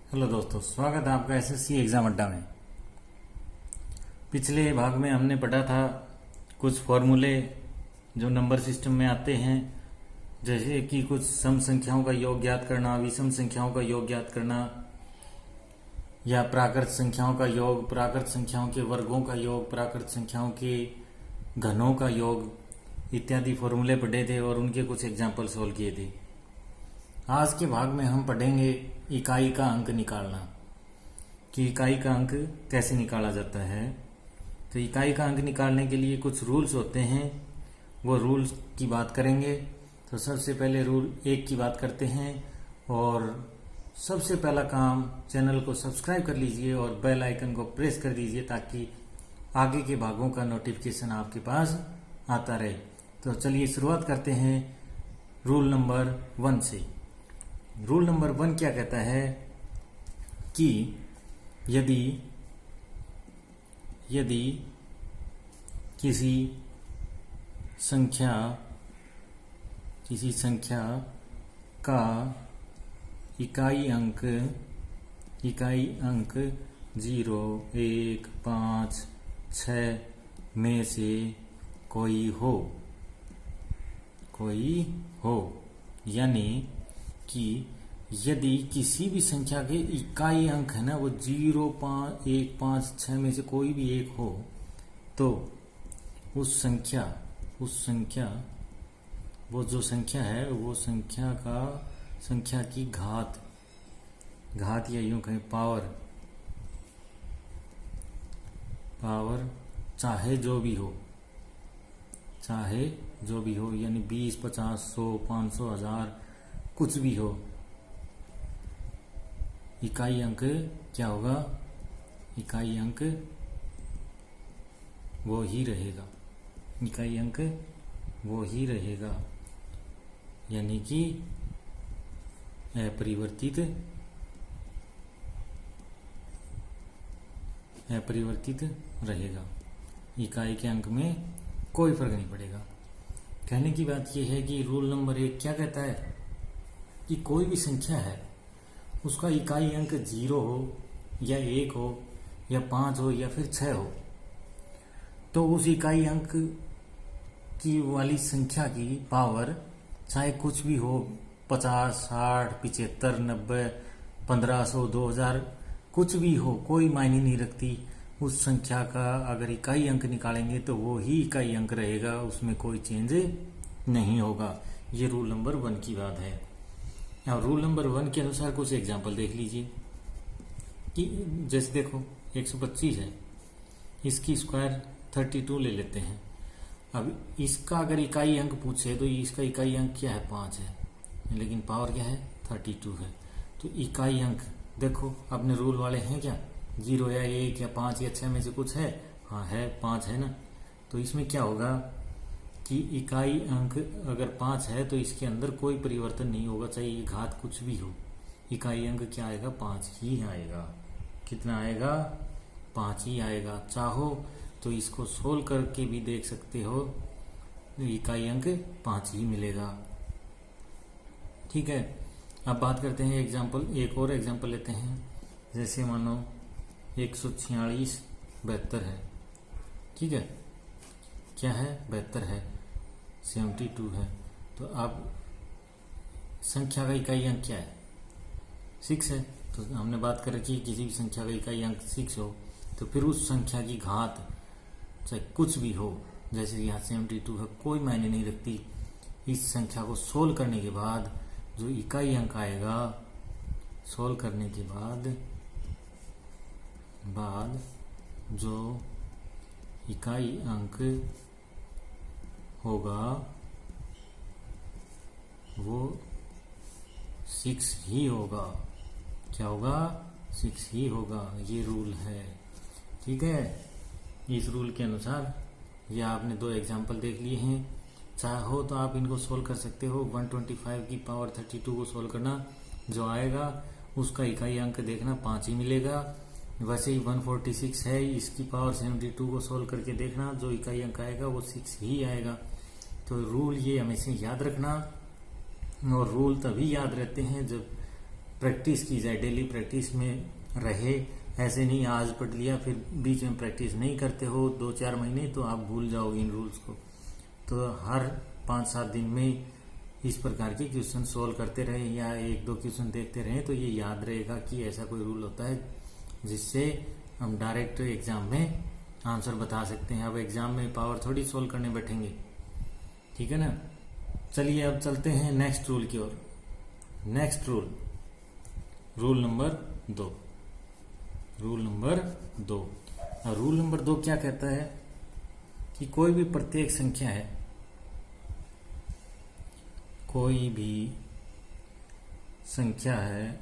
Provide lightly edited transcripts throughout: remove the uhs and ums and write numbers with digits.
Hello दोस्तों, स्वागत है आपका एसएससी एग्जाम अड्डा में। पिछले भाग में हमने पढ़ा था कुछ फॉर्मूले जो नंबर सिस्टम में आते हैं, जैसे कि कुछ सम संख्याओं का योग ज्ञात करना, विषम संख्याओं का योग ज्ञात करना, या प्राकृत संख्याओं का योग, प्राकृत संख्याओं के वर्गों का योग, प्राकृत संख्याओं के घनों का योग इत्यादि फॉर्मूले पढ़े थे और उनके कुछ एग्जाम्पल सोल्व किए थे। आज के भाग में हम पढ़ेंगे इकाई का अंक निकालना, कि इकाई का अंक कैसे निकाला जाता है। तो इकाई का अंक निकालने के लिए कुछ रूल्स होते हैं, वो रूल्स की बात करेंगे। तो सबसे पहले रूल 1 की बात करते हैं, और सबसे पहला काम चैनल को सब्सक्राइब कर लीजिए और बेल आइकन को प्रेस कर दीजिए ताकि आगे के भागों का नोटिफिकेशन आपके पास आता रहे। तो चलिए शुरुआत करते हैं रूल नंबर 1 से। रूल नंबर 1 क्या कहता है कि यदि किसी संख्या का इकाई अंक 0, 1, 5, 6 में से कोई हो, यानी कि यदि किसी भी संख्या के इकाई अंक है ना, वो 0, 5, 1, 5, 6 में से कोई भी एक हो, तो उस संख्या वो जो संख्या है वो संख्या की घात या यूं कहें पावर चाहे जो भी हो, यानी 20, 50, 100, 500, 1000 कुछ भी हो, इकाई अंक क्या होगा? इकाई अंक वो ही रहेगा। इकाई अंक वो ही रहेगा, यानी कि अपरिवर्तित रहेगा। इकाई के अंक में कोई फर्क नहीं पड़ेगा। कहने की बात यह है कि रूल नंबर 1 क्या कहता है कि कोई भी संख्या है उसका इकाई अंक 0 हो या 1 हो या 5 हो या फिर 6 हो, तो उस इकाई अंक की वाली संख्या की पावर चाहे कुछ भी हो, 50, 60, 75, 90, 1500, 2000 कुछ भी हो, कोई मायने नहीं रखती। उस संख्या का अगर इकाई अंक निकालेंगे तो वो ही इकाई अंक रहेगा, उसमें कोई चेंज नहीं होगा। ये रूल नंबर 1 की बात है। अब रूल नंबर 1 के अनुसार कुछ एग्जाम्पल देख लीजिए कि जैसे देखो 125 है, इसकी स्क्वायर 32 ले लेते हैं। अब इसका अगर इकाई अंक पूछे तो इसका इकाई अंक क्या है? 5 है, लेकिन पावर क्या है? 32 है। तो इकाई अंक देखो अपने रूल वाले हैं क्या? 0 या 1 या 5 या 6 में से कुछ है? हाँ है, 5 है ना। तो इसमें क्या होगा कि इकाई अंक अगर 5 है तो इसके अंदर कोई परिवर्तन नहीं होगा, चाहे ये घात कुछ भी हो। इकाई अंक क्या आएगा? 5 ही आएगा। कितना आएगा? 5 ही आएगा। चाहो तो इसको सोल्व करके भी देख सकते हो, इकाई अंक 5 ही मिलेगा। ठीक है। अब बात करते हैं एग्जाम्पल, एक और एग्जाम्पल लेते हैं। जैसे मानो 146 72 है। ठीक है, क्या है? 72 है, 72 है। तो अब संख्या का इकाई अंक क्या है? 6 है। तो हमने बात कर रखी है किसी भी संख्या का इकाई अंक 6 हो तो फिर उस संख्या की घात चाहे कुछ भी हो, जैसे यहाँ 72 है, कोई मायने नहीं रखती। इस संख्या को सोल्व करने के बाद जो इकाई अंक आएगा, सोल्व करने के बाद जो इकाई अंक होगा वो 6 ही होगा। क्या होगा? 6 ही होगा। ये रूल है। ठीक है। इस रूल के अनुसार ये आपने 2 एग्जाम्पल देख लिए हैं। चाहो तो आप इनको सोल्व कर सकते हो। 125 की पावर 32 को सोल्व करना, जो आएगा उसका इकाई अंक देखना 5 ही मिलेगा। वैसे ही 146 है, इसकी पावर 72 को सोल्व करके देखना, जो इकाई अंक आएगा वो 6 ही आएगा। तो रूल ये हमेशा याद रखना। और रूल तभी याद रहते हैं जब प्रैक्टिस की जाए, डेली प्रैक्टिस में रहे। ऐसे नहीं आज पढ़ लिया फिर बीच में प्रैक्टिस नहीं करते हो 2-4 महीने तो आप भूल जाओगे इन रूल्स को। तो हर 5-7 दिन में इस प्रकार के क्वेश्चन सोल्व करते रहे या 1-2 क्वेश्चन देखते रहे तो ये याद रहेगा कि ऐसा कोई रूल होता है जिससे हम डायरेक्ट एग्जाम में आंसर बता सकते हैं। अब एग्जाम में पावर थोड़ी सोल्व करने बैठेंगे, ठीक है ना। चलिए अब चलते हैं नेक्स्ट रूल की ओर। Next rule number 2। Rule number 2। और रूल नंबर 2 क्या कहता है कि कोई भी प्रत्येक संख्या है, कोई भी संख्या है,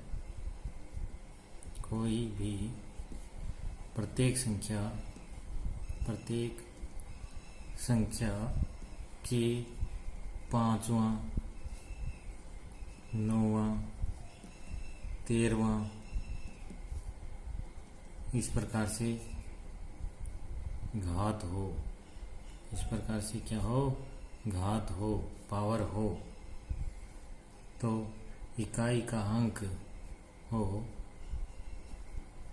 कोई भी प्रत्येक संख्या के 5वां, 9वां, 13वां इस प्रकार से घात हो, इस प्रकार से क्या हो, घात हो, पावर हो, तो इकाई का अंक हो,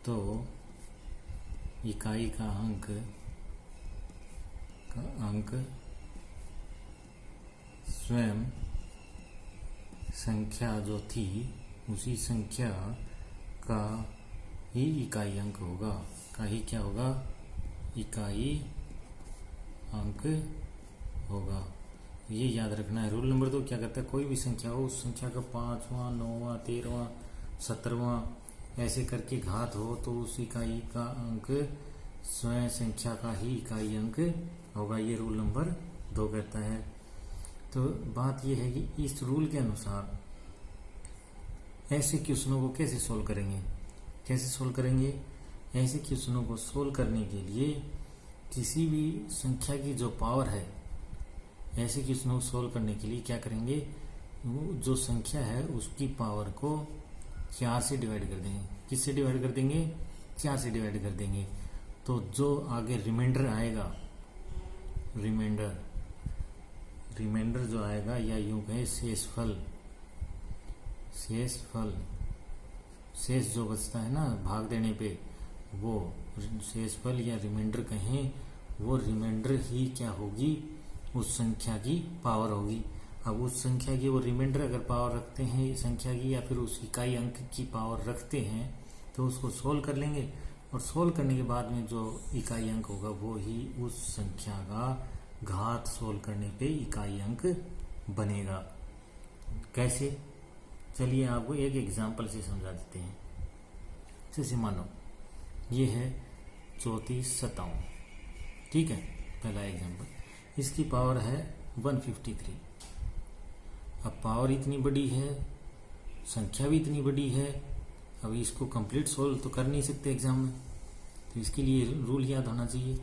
तो इकाई का अंक स्वयं संख्या जो थी उसी संख्या का ही इकाई अंक होगा, का ही क्या होगा, इकाई अंक होगा। ये याद रखना है। रूल नंबर 2 क्या कहता है, कोई भी संख्या हो उस संख्या का 5वां, 9वां, 13वां, 17वां ऐसे करके घात हो तो उस इकाई का अंक स्वयं संख्या का ही इकाई अंक होगा। ये रूल नंबर 2 कहता है। तो बात यह है कि इस रूल के अनुसार ऐसे क्वेश्चनों को कैसे सोल्व करेंगे, कैसे सोल्व करेंगे। ऐसे क्वेश्चनों को सोल्व करने के लिए किसी भी संख्या की जो पावर है, ऐसे क्वेश्चनों को सोल्व करने के लिए क्या करेंगे, वो जो संख्या है उसकी पावर को 4 से डिवाइड कर देंगे। किससे डिवाइड कर देंगे, 4 से डिवाइड कर देंगे। तो जो आगे रिमाइंडर आएगा, रिमाइंडर जो आएगा या यूं कहें शेषफल, शेष जो बचता है ना भाग देने पे, वो शेषफल या रिमाइंडर कहें, वो रिमाइंडर ही क्या होगी, उस संख्या की पावर होगी। अब उस संख्या की वो रिमाइंडर अगर पावर रखते हैं संख्या की या फिर उस इकाई अंक की पावर रखते हैं तो उसको सोल्व कर लेंगे और सोल्व करने के बाद में जो इकाई अंक होगा वो ही उस संख्या का घात सोल्व करने पे इकाई अंक बनेगा। कैसे, चलिए आपको एक एग्जाम्पल से समझा देते हैं। जैसे मानो ये है 34/7, ठीक है, पहला एग्जाम्पल। इसकी पावर है 153। अब पावर इतनी बड़ी है, संख्या भी इतनी बड़ी है, अब इसको कंप्लीट सोल्व तो कर नहीं सकते एग्जाम में। तो इसके लिए रूल याद होना चाहिए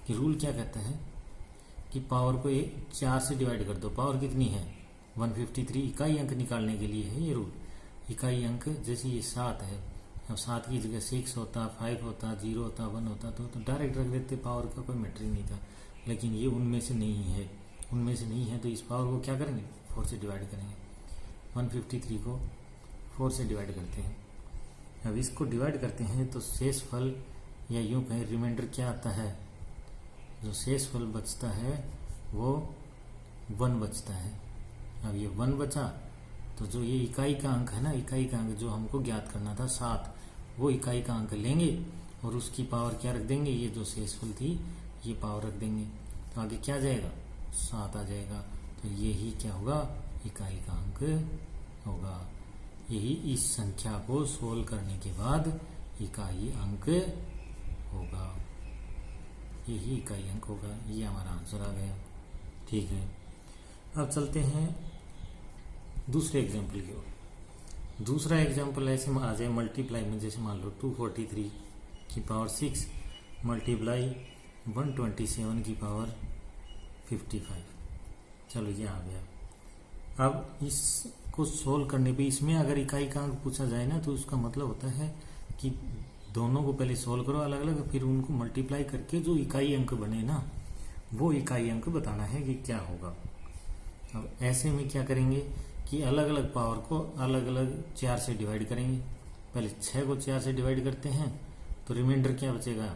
कि रूल क्या कहता है कि पावर को 4 से डिवाइड कर दो। पावर कितनी है 153, इकाई अंक निकालने के लिए है ये रूल। इकाई अंक जैसे ये 7 है, अब 7 की जगह 6 होता, 5 होता, 0 होता, 1 होता तो डायरेक्ट रख देते, पावर का कोई मैटर ही नहीं था। लेकिन ये उनमें से नहीं है, उनमें से नहीं है तो इस पावर को क्या करेंगे, 4 से डिवाइड करेंगे। 153 को 4 से डिवाइड करते हैं। अब इसको डिवाइड करते हैं तो शेषफल या यूं कहें रिमाइंडर क्या आता है, जो शेषफल बचता है वो 1 बचता है। अब ये 1 बचा तो जो ये इकाई का अंक है ना, इकाई का अंक जो हमको ज्ञात करना था 7, वो इकाई का अंक लेंगे और उसकी पावर क्या रख देंगे, ये जो शेषफल थी ये पावर रख देंगे। तो आगे क्या जाएगा, 7 आ जाएगा। तो यही क्या होगा, इकाई का अंक होगा। यही इस संख्या को सोल्व करने के बाद इकाई अंक होगा, यही इकाई अंक होगा। ये हमारा आंसर आ गया, ठीक है। अब चलते हैं दूसरे एग्जाम्पल की ओर। दूसरा एग्जाम्पल ऐसे आ जाए मल्टीप्लाई में, जैसे मान लो 243 की पावर 6 मल्टीप्लाई 127 की पावर 55। चलो ये आ गया। अब इसको सोल्व करने पे इसमें अगर इकाई का अंक पूछा जाए ना तो उसका मतलब होता है कि दोनों को पहले सोल्व करो अलग अलग, फिर उनको मल्टीप्लाई करके जो इकाई अंक बने ना वो इकाई अंक बताना है कि क्या होगा। अब ऐसे में क्या करेंगे कि अलग अलग पावर को अलग अलग 4 से डिवाइड करेंगे। पहले 6 को 4 से डिवाइड करते हैं तो रिमाइंडर क्या बचेगा,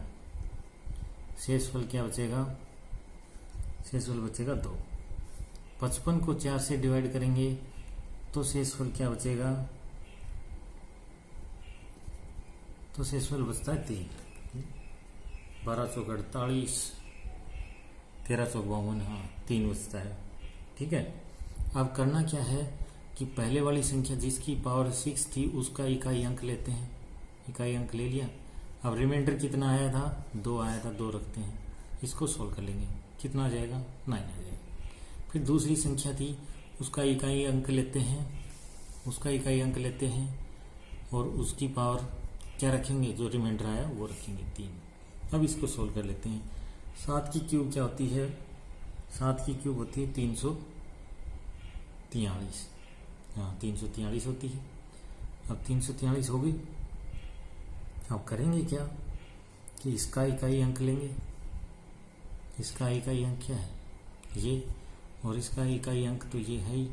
शेषफल क्या बचेगा, शेषफल बचेगा 2। 55 को 4 से डिवाइड करेंगे तो शेषफल क्या बचेगा, तो शेषफल बचता है 3। 12 चौक 48, 13 चौक 52, हाँ 3 बचता है। ठीक है, अब करना क्या है कि पहले वाली संख्या जिसकी पावर 6 थी उसका इकाई अंक लेते हैं, इकाई अंक ले लिया। अब रिमाइंडर कितना आया था, 2 आया था, 2 रखते हैं, इसको सोल्व कर लेंगे, कितना आ जाएगा, 9 आ जाएगा। फिर दूसरी संख्या थी उसका इकाई अंक लेते हैं, उसका इकाई अंक लेते हैं और उसकी पावर क्या रखेंगे, जो रिमाइंडर आया वो रखेंगे 3। अब इसको सोल्व कर लेते हैं। 7 की क्यूब क्या होती है, 7 की क्यूब होती है 343, हाँ 343 होती है। अब 343 हो गई। अब करेंगे क्या कि इसका इकाई अंक लेंगे, इसका इकाई अंक क्या है ये, और इसका इकाई अंक तो ये है ही।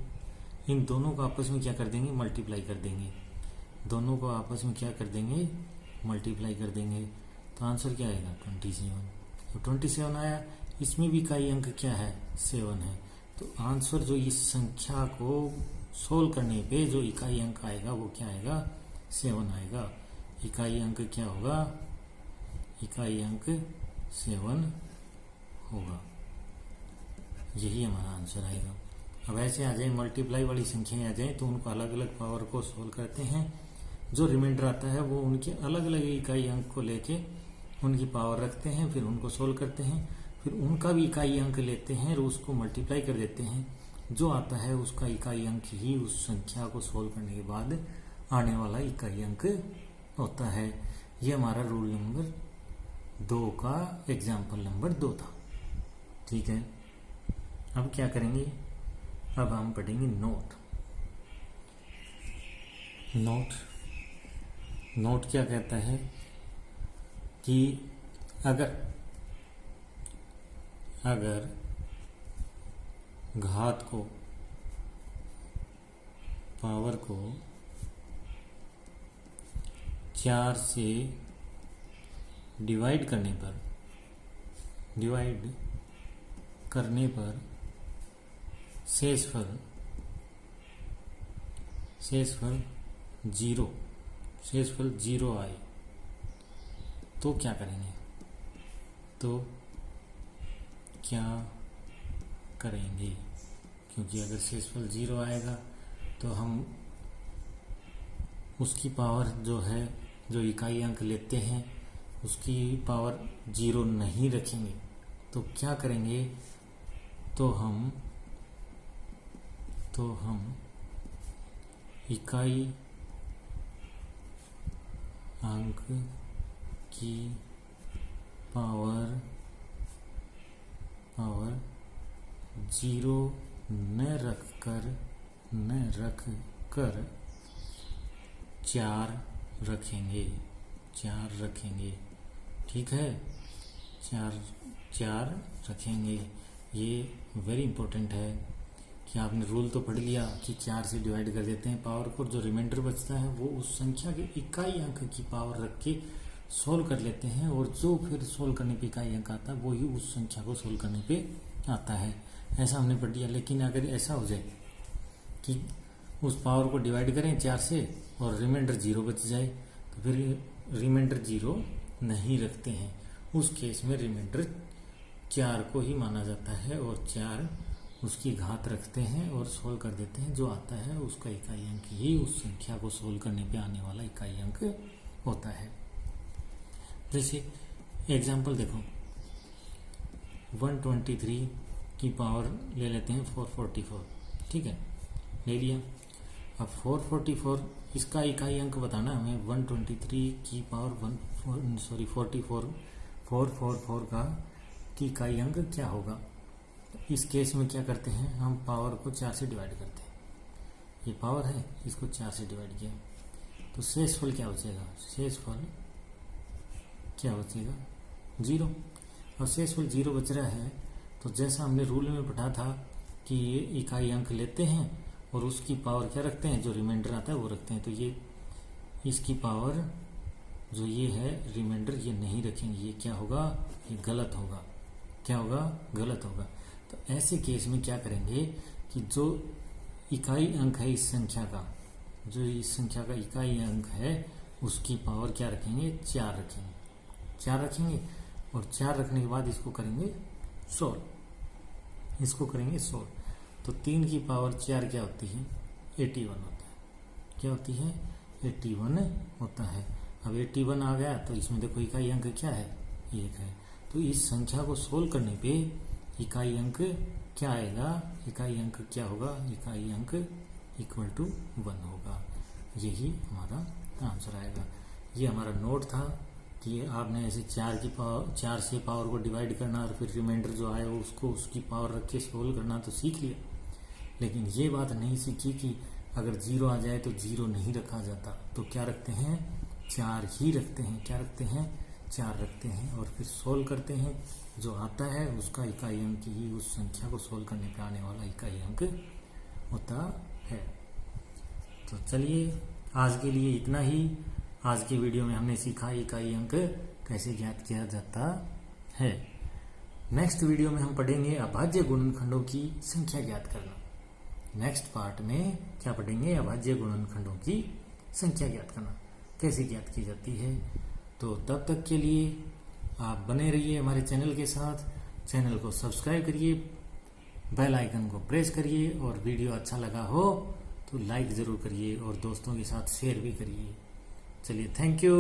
इन दोनों को आपस में क्या कर देंगे, मल्टीप्लाई कर देंगे, दोनों को आपस में क्या कर देंगे, मल्टीप्लाई कर देंगे। तो आंसर क्या आएगा, 27। तो 27 आया, इसमें भी इकाई अंक क्या है, 7 है। तो आंसर जो इस संख्या को सोल्व करने पे जो इकाई अंक आएगा वो क्या आएगा, 7 आएगा। इकाई अंक क्या होगा, इकाई अंक 7 होगा, यही हमारा आंसर आएगा। अब ऐसे आ जाए मल्टीप्लाई वाली संख्याएं आ जाए तो उनको अलग अलग पावर को सोल्व करते हैं, जो रिमाइंडर आता है वो उनके अलग अलग इकाई अंक को लेके उनकी पावर रखते हैं, फिर उनको सोल्व करते हैं, फिर उनका भी इकाई अंक लेते हैं और उसको मल्टीप्लाई कर देते हैं। जो आता है उसका इकाई अंक ही उस संख्या को सोल्व करने के बाद आने वाला इकाई अंक होता है। ये हमारा रूल नंबर 2 का एग्जाम्पल नंबर 2 था। ठीक है, अब क्या करेंगे, अब हम पढ़ेंगे नोट। नोट क्या कहता है कि अगर घात को, पावर को 4 से डिवाइड करने पर शेषफल 0 आए तो क्या करेंगे, क्योंकि अगर शेषफल 0 आएगा तो हम उसकी पावर जो है, जो इकाई अंक लेते हैं उसकी पावर 0 नहीं रखेंगे। तो क्या करेंगे, तो हम इकाई अंक की पावर 0 न रखकर 4 रखेंगे। ठीक है, 4 रखेंगे। ये वेरी इंपॉर्टेंट है कि आपने रूल तो पढ़ लिया कि 4 से डिवाइड कर देते हैं पावर को, जो रिमाइंडर बचता है वो उस संख्या के इकाई अंक की पावर रख के सोल्व कर लेते हैं, और जो फिर सोल्व करने पे इकाई अंक आता है वो ही उस संख्या को सोल्व करने पे आता है। ऐसा हमने पढ़ लिया। लेकिन अगर ऐसा हो जाए कि उस पावर को डिवाइड करें 4 से और रिमाइंडर 0 बच जाए तो फिर रिमाइंडर 0 नहीं रखते हैं। उस केस में रिमाइंडर 4 को ही माना जाता है और 4 उसकी घात रखते हैं और सोल्व कर देते हैं। जो आता है उसका इकाई अंक ही उस संख्या को सोल्व करने पे आने वाला इकाई अंक होता है। जैसे एग्जाम्पल देखो, 123 की पावर ले लेते हैं 444। ठीक है, ले लिया। अब 444 इसका इकाई अंक बताना हमें। 123 की पावर 444 का की इकाई अंक क्या होगा। इस केस में क्या करते हैं, हम पावर को 4 से डिवाइड करते हैं। ये पावर है, इसको 4 से डिवाइड किया तो शेषफल क्या बचेगा, शेषफल क्या बचेगा 0। और शेषफल 0 बच रहा है तो जैसा हमने रूल में पढ़ा था कि ये इकाई अंक लेते हैं और उसकी पावर क्या रखते हैं, जो रिमाइंडर आता है वो रखते हैं। तो ये इसकी पावर जो ये है रिमाइंडर, ये नहीं रखेंगे, ये क्या होगा, ये गलत होगा। क्या होगा, गलत होगा। तो ऐसे केस में क्या करेंगे कि जो इकाई अंक है इस संख्या का, जो इस संख्या का इकाई अंक है उसकी पावर क्या रखेंगे, 4 रखेंगे। 4 रखेंगे और 4 रखने के बाद इसको करेंगे सोल्व, इसको करेंगे सोल्व। तो 3 की पावर 4 क्या होती है, 81 होता है। क्या होती है, 81 होता है। अब 81 आ गया तो इसमें देखो इकाई अंक क्या है, 1 है। तो इस संख्या को सोल्व करने पे इकाई अंक क्या आएगा, इकाई अंक क्या होगा, इकाई अंक इक्वल टू 1 होगा। यही हमारा आंसर आएगा। ये हमारा नोट था कि आपने ऐसे 4 से पावर को डिवाइड करना और फिर रिमाइंडर जो आए उसको उसकी पावर रख के सोल्व करना तो सीख लिया, लेकिन ये बात नहीं सीखी कि अगर 0 आ जाए तो 0 नहीं रखा जाता, तो क्या रखते हैं, 4 ही रखते हैं। क्या रखते हैं, 4 रखते हैं और फिर सोल्व करते हैं। जो आता है उसका इकाई अंक ही उस संख्या को सोल्व करने पे आने वाला इकाई अंक होता है। तो चलिए आज के लिए इतना ही। आज के वीडियो में हमने सीखा इकाई अंक कैसे ज्ञात किया जाता है। नेक्स्ट वीडियो में हम पढ़ेंगे अभाज्य गुणनखंडों की संख्या ज्ञात करना। नेक्स्ट पार्ट में क्या पढ़ेंगे, अभाज्य गुणनखंडों की संख्या ज्ञात करना कैसे ज्ञात की जाती है। तो तब तक के लिए आप बने रहिए हमारे चैनल के साथ। चैनल को सब्सक्राइब करिए, बेल आइकन को प्रेस करिए और वीडियो अच्छा लगा हो तो लाइक ज़रूर करिए और दोस्तों के साथ शेयर भी करिए। चलिए, थैंक यू।